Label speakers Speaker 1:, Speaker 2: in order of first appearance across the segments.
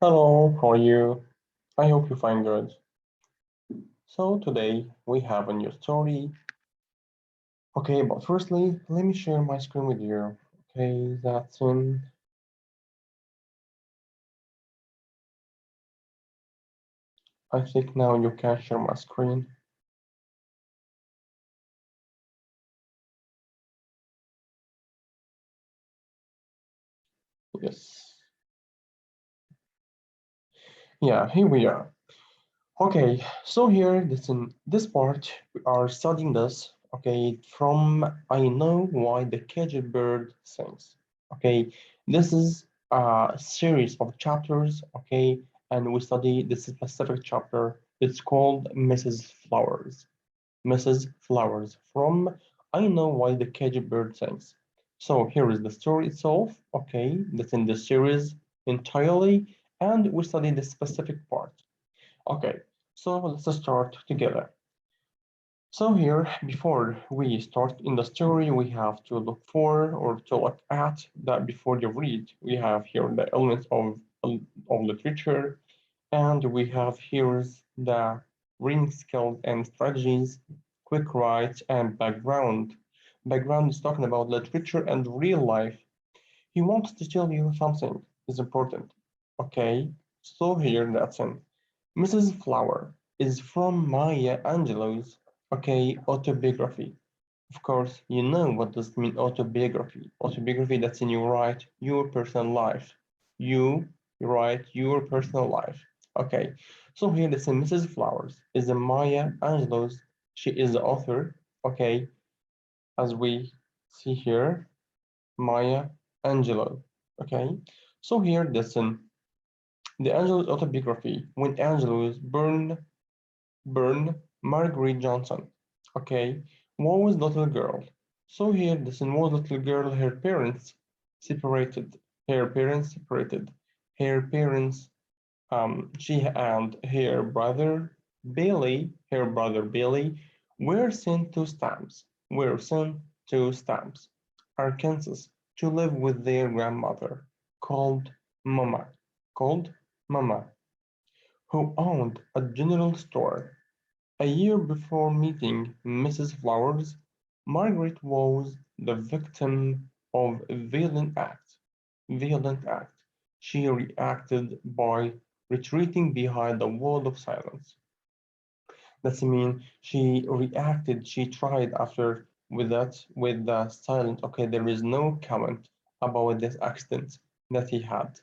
Speaker 1: Hello, how are you? I hope you find good. So today we have a new story. Okay, but firstly, let me share my screen with you. Okay, I think now you can share my screen. Yes. Yeah, here we are. Okay, so here this in this part we are studying this. Okay, from I know why the caged bird sings. Okay, this is a series of chapters. Okay, and we study this specific chapter. It's called Mrs. Flowers. Mrs. Flowers from I know why the caged bird sings. So here is the story itself. Okay, that's in the series entirely, and we study the specific part. Okay, so let's start together. So here, before we start in the story, we have to look for or to look at that before you read. We have here the elements of literature, and we have here the reading skills and strategies, quick write, and background. Background is talking about literature and real life. He wants to tell you something is important. Okay, so here that's in. Mrs. Flower is from Maya Angelou's, okay, autobiography. Of course, you know what does it mean autobiography. Autobiography that's in you write your personal life. You write your personal life. Okay, so here that's in Mrs. Flowers is a Maya Angelou's. She is the author, okay, as we see here, Maya Angelou. Okay, so here that's in the Angelou autobiography when Angelou born Marguerite Johnson. Okay, one was little girl. So here this was little girl, her parents separated. Her parents separated. Her parents, she and her brother Billy, were sent to Stamps, Arkansas, to live with their grandmother, called Mama, called Mama, who owned a general store. A year before meeting Mrs. Flowers, Margaret was the victim of a violent act. Violent act. She reacted by retreating behind a wall of silence. That's mean she reacted, she tried after with the silent, okay, there is no comment about this accident that he had.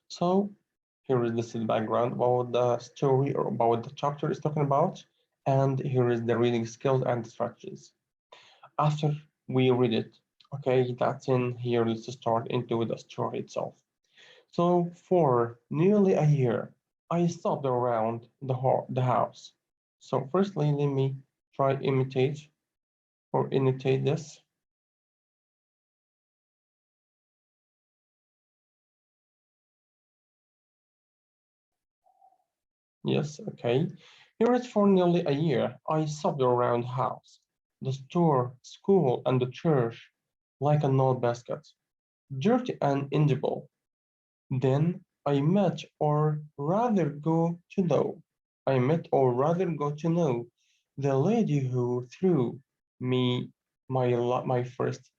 Speaker 1: So here is this background about the story or about the chapter is talking about, and here is the reading skills and strategies. After we read it, okay, that's in here, let's start into the story itself. So for nearly a year, I stopped around the house. So firstly, let me try imitate this. Yes, okay. Here is for nearly a year, I stopped around house, the store, school, and the church like an old basket, dirty and indible. Then I met or rather go to know the lady who threw me my first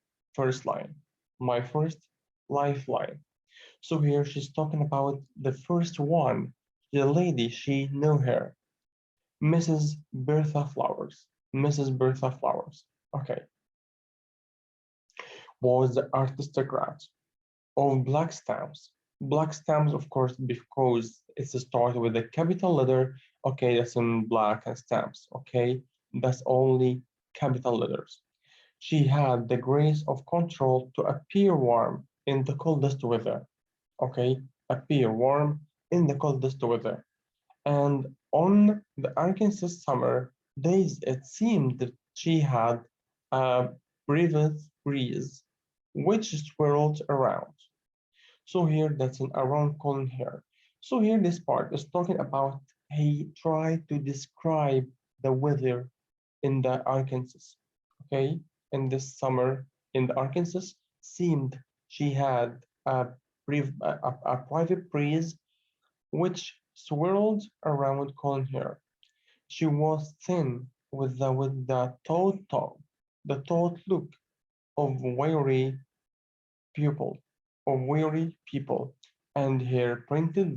Speaker 1: line, my first lifeline. So here she's talking about the first one, the lady she knew her, Mrs. Bertha Flowers. Mrs. Bertha Flowers. Okay, was the aristocrat of black stamps. Black stamps, of course, because it's started with a capital letter. Okay, that's in black and stamps. Okay, that's only capital letters. She had the grace of control to appear warm in the coldest weather. Okay, appear warm in the coldest weather. And on the Arkansas summer days, it seemed that she had a breeze which swirled around. So here that's an around colon here. So here this part is talking about he tried to describe the weather in the Arkansas. Okay, in this summer in the Arkansas seemed she had a a private breeze which swirled around calling her. She was thin with the taut look of pupil, weary people, and her printed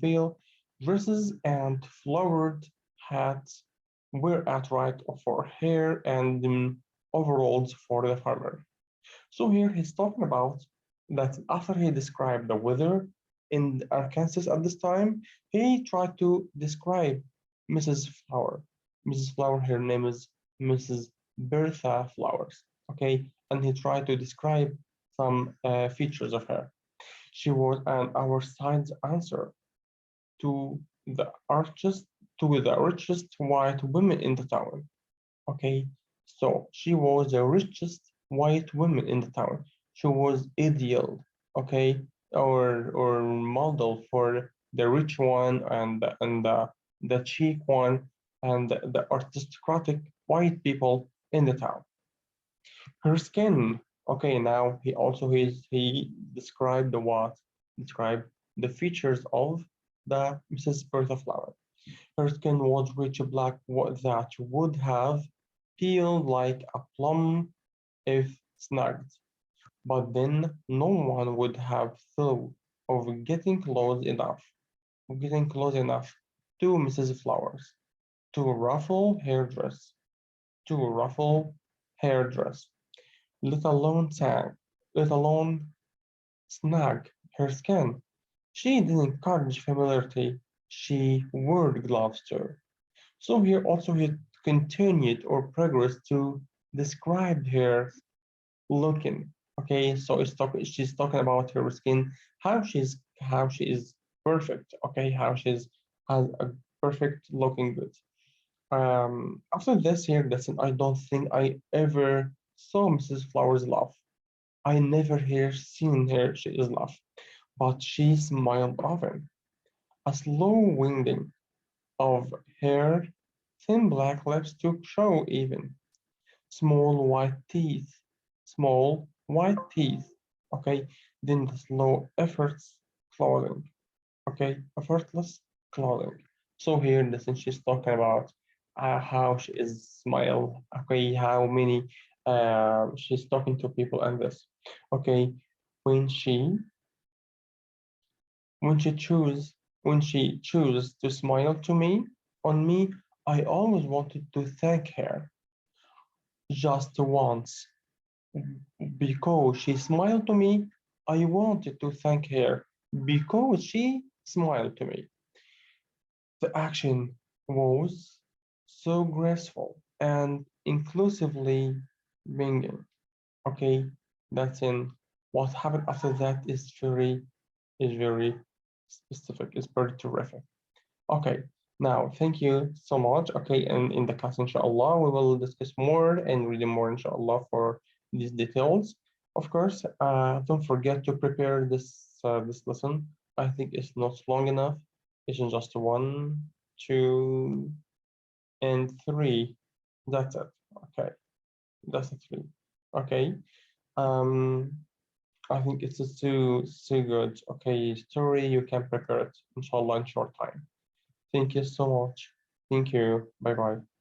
Speaker 1: veil, dresses and flowered hats were at right for hair and overalls for the farmer. So here he's talking about that after he described the weather in Arkansas at this time, he tried to describe Mrs. Flower. Mrs. Flower, her name is Mrs. Bertha Flowers. Okay, and he tried to describe some features of her. She was our science answer to the richest white women in the town. Okay, so she was the richest white woman in the town. She was ideal, okay, or model for the rich one and the chic one and the aristocratic white people in the town. Her skin, okay, now he described described the features of the Mrs. Bertha Flower. Her skin was rich black that would have peeled like a plum if snagged, but then no one would have thought of getting close enough to Mrs. Flowers to ruffle hair dress, let alone let alone snag her skin. She didn't encourage familiarity, she wore gloves too. So here also he continued or progressed to describe her looking. Okay, so she's talking about her skin, how she is perfect. Okay, how she's has a perfect looking good. After this here, listen, I don't think I ever saw Mrs. Flowers laugh. I never hear seen her she is laugh, but she smiled often. A slow winding of her thin black lips to show even small white teeth, small white teeth. Okay, then the slow efforts clothing. Okay, effortless clothing. So here, listen, she's talking about how she is smile. Okay, how many she's talking to people and this. Okay, when she when she choose when she chooses to smile to me on me, I always wanted to thank her just once because she smiled to me. I wanted to thank her because she smiled to me. The action was so graceful and inclusively bringing. Okay, that's in what happened after that is very specific. It's very terrific. Okay, now thank you so much. Okay, and in the class, inshallah, we will discuss more and read more, inshallah, for these details. Of course, don't forget to prepare this lesson. I think it's not long enough. It's just one, two, and three. That's it. Okay, that's the three. Okay. Um, I think it's just too good. Okay, story you can prepare it, inshallah, in short time. Thank you so much. Thank you. Bye bye.